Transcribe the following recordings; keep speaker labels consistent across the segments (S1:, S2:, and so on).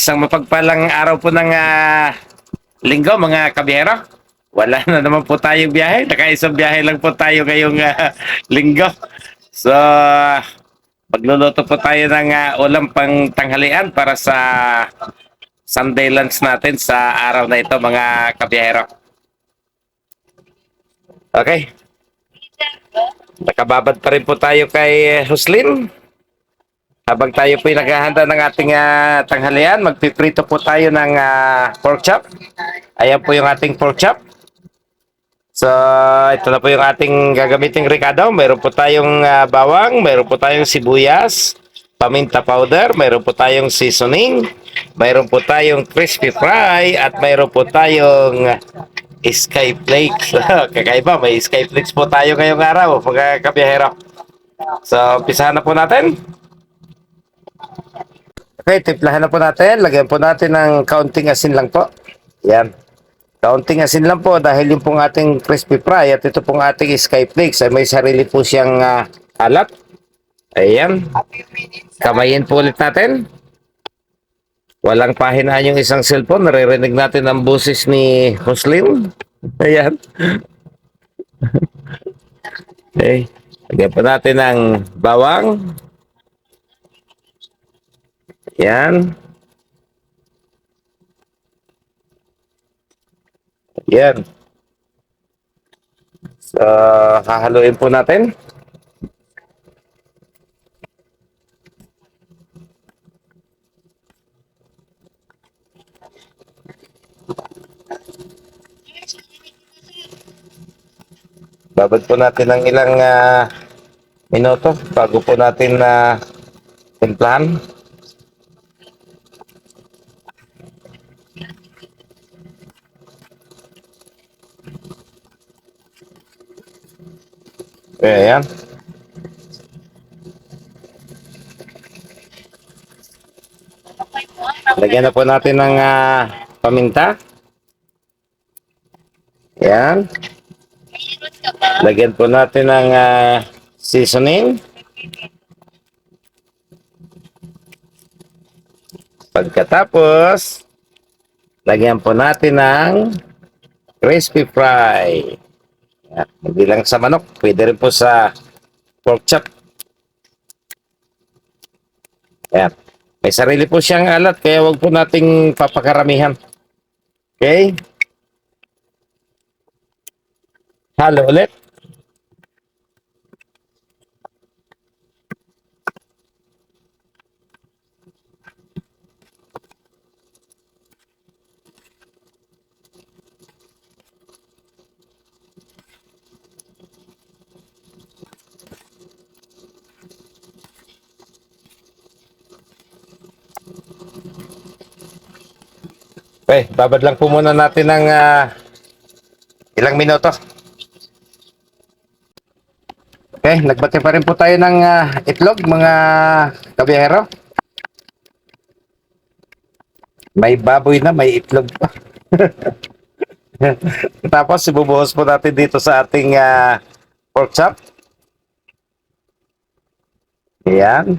S1: Isang mapagpalang araw po ng linggo mga kabiyero. Wala na naman po tayong biyahe. Nakaisang biyahe lang po tayo ngayong linggo. So, magluluto po tayo ng ulam pang tanghalian para sa Sunday lunch natin sa araw na ito mga kabiyero. Okay. Nakababad pa rin po tayo kay Huslin. Habang tayo po ay naghahanda ng ating tanghalian, magpiprito po tayo ng pork chop. Ayan po yung ating pork chop. So, ito na po yung ating gagamiting ricado. Mayroon po tayong bawang, mayroon po tayong sibuyas, paminta powder, mayroon po tayong seasoning, mayroon po tayong crispy fry, at mayroon po tayong sky flakes. Kakaiba, may sky flakes po tayo ngayong araw, mga kabiyahero. So, umpisahan na po natin. Okay, timplahan na po natin. Lagyan po natin ng kaunting asin lang po. Yan. Kaunting asin lang po dahil yung pong ating crispy fry at ito pong ating sky flakes ay may sarili po siyang alat. Ayan. Kamayin po ulit natin. Walang pahinaan yung isang cellphone. Naririnig natin ang boses ni Jocelyn. Ayan. Okay. Lagyan po natin ng bawang. Yan. Yan. So, hahaluin po natin. Babad po natin ng ilang minuto bago po natin timplahan. Ayan. Lagyan na po natin ng paminta. Ayan. Lagyan po natin ng seasoning. Pagkatapos, lagyan po natin ng crispy fry. Ayan. Hindi lang sa manok, pwede rin po sa pork chop. Ayan. May sarili po siyang alat, kaya wag po nating papakaramihan. Okay? Halo ulit. Okay, babad lang po muna natin ng ilang minuto. Okay, nagbati pa rin po tayo ng itlog, mga kabiyahero. May baboy na, may itlog pa. Tapos, ibubuhos po natin dito sa ating pork chop. Ayan.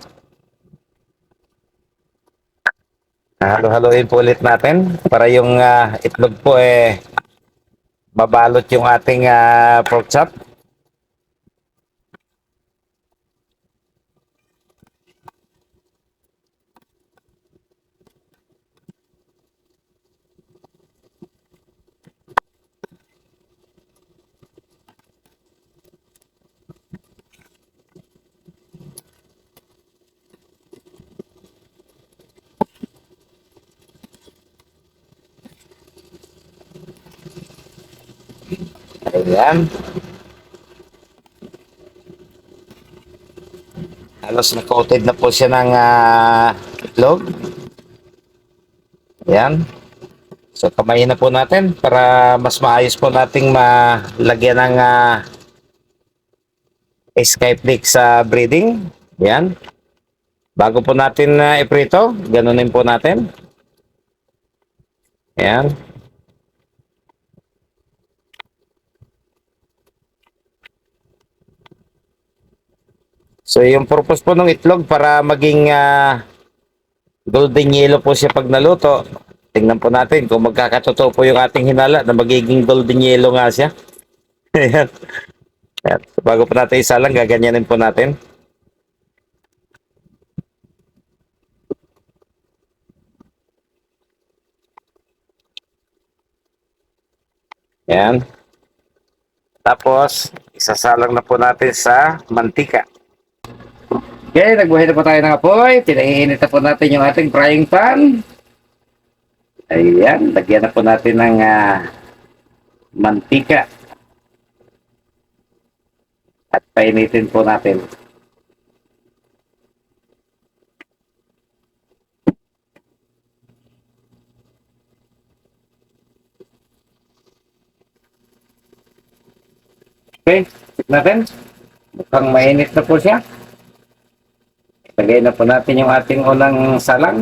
S1: Halo-haloin po ulit natin para yung itlog po mabalot yung ating pork chop. Ayan. Halos na-coated na po siya ng itlog. Ayan. So, kamayin na po natin para mas maayos po nating malagyan ng sky flake sa breading. Ayan. Bago po natin iprito, ganunin po natin. Ayan. So yung purpose po ng itlog para maging Golden yellow po siya pag naluto. Tingnan po natin kung magkakatotoo po yung ating hinala na magiging golden yellow nga siya. Ayan. Ayan. Bago po natin isalang, gaganyanin po natin. Ayan. Tapos, isasalang na po natin sa mantika. Okay, nagbuhay na po tayo ng apoy. Pinaiinit na po natin yung ating frying pan. Ayan, lagyan na po natin ng mantika. At painitin po natin. Okay, check natin. Mukhang mainit na po siya. Lagay na po natin yung ating unang salang.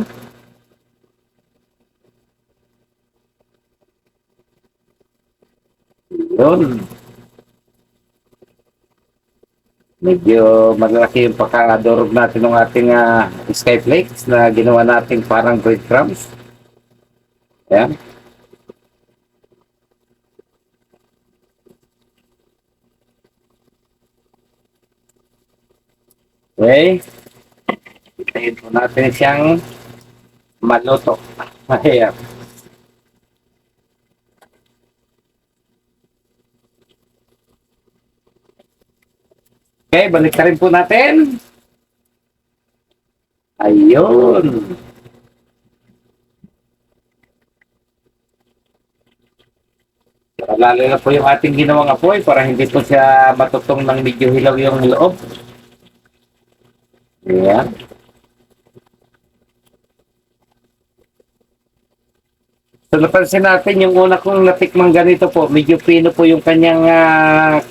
S1: Yun. Medyo malaki yung pagkakadurog natin ng ating skyflakes na ginawa natin parang breadcrumbs. Ayan. Okay. Hintayin po natin siyang maluto. Ayan. Okay, balik na rin po natin. Ayun. Lalo na po yung ating ginawang apoy para hindi po siya matutong ng medyo hilaw yung loob. Ayan. So napansin natin yung una kong natikmang ganito po, medyo pino po yung kanyang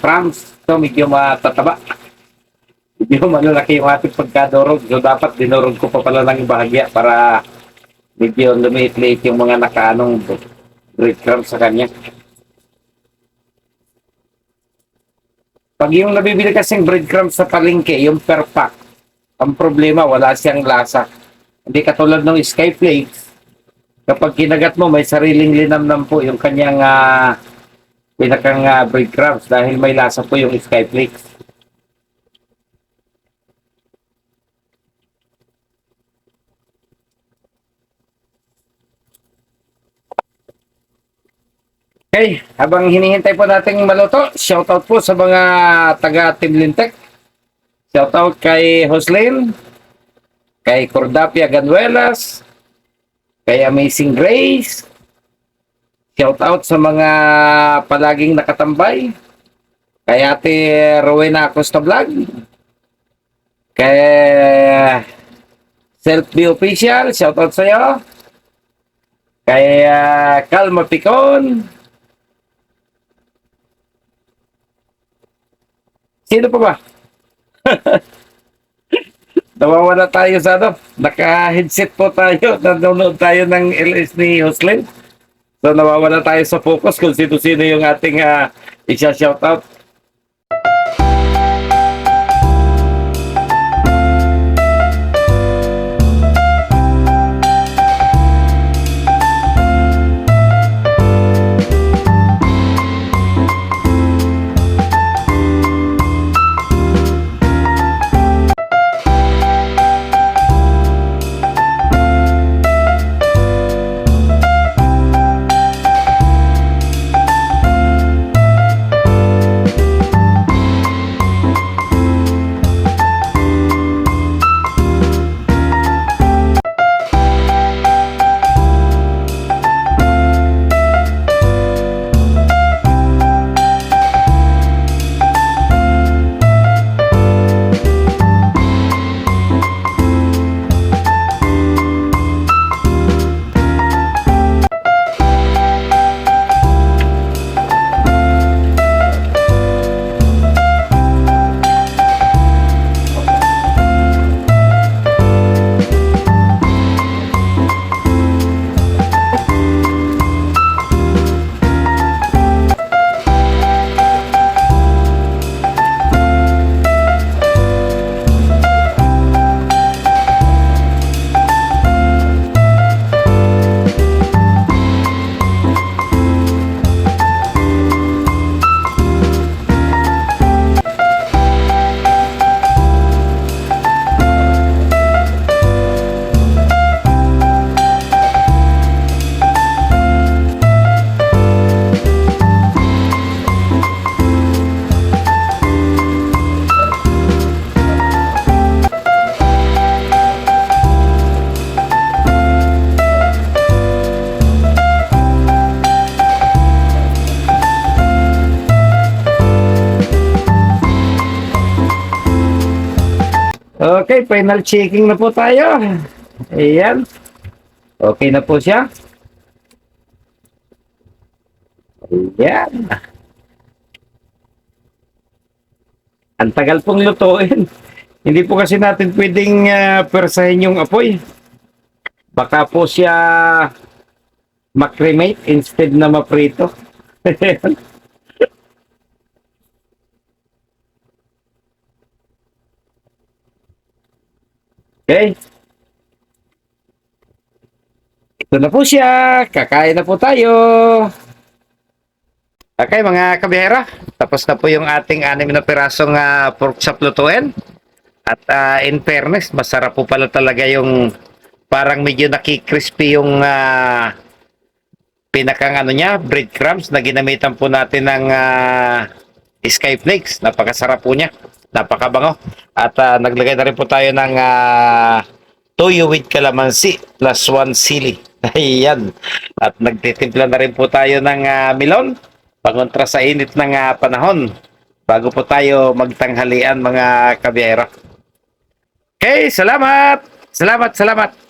S1: crumbs. So medyo matataba. Medyo malalaki yung ating pagkadurog. So dapat dinurog ko pa pala ng bahagya para medyo lumiit-liit yung mga nakaanong breadcrumbs sa kanya. Pag yung nabibili kasing breadcrumbs sa palengke, yung per pack, ang problema, wala siyang lasa. Hindi katulad ng Skyflakes. Kapag kinagat mo, may sariling linamnam po yung kanyang pinakang breadcrumbs dahil may lasa po yung Skyflakes. Okay, habang hinihintay po natin maluto, shoutout po sa mga taga Team Lintek. Shoutout kay Joslyn, kay Cordapia Ganuelas, kay Amazing Grace. Shoutout sa mga palaging nakatambay. Kay Ate Rowena Acosta Vlog. Kay Selfie Official, shoutout sa iyo. Kay Calma Picon. Sino pa ba? Nawawala tayo sa ano. Naka-headset po tayo. Nanonood tayo ng LS ni Joslyn. So nawawala tayo sa focus kung sino-sino yung ating isa-shoutout. Okay, final checking na po tayo. Ayan. Okay na po siya. Ayan. Ang tagal pong lutuin. Hindi po kasi natin pwedeng persahin yung apoy. Baka po siya makremate instead na maprito. Okay. Ito na po siya. Kakain na po tayo. Okay mga kabihera. Tapos na po yung ating 6 na pirasong pork chop lutuin. At in fairness, masarap po pala talaga yung parang medyo nakikrispy yung pinakang ano niya, breadcrumbs na ginamitan po natin ng skyflakes. Napakasarap po niya. Napakabango. At naglagay na rin po tayo ng toyo with calamansi plus 1 sili. Ayan. At nagtitimpla na rin po tayo ng melon pangontra sa init ng panahon bago po tayo magtanghalian mga kabiyero. Okay, salamat! Salamat, salamat!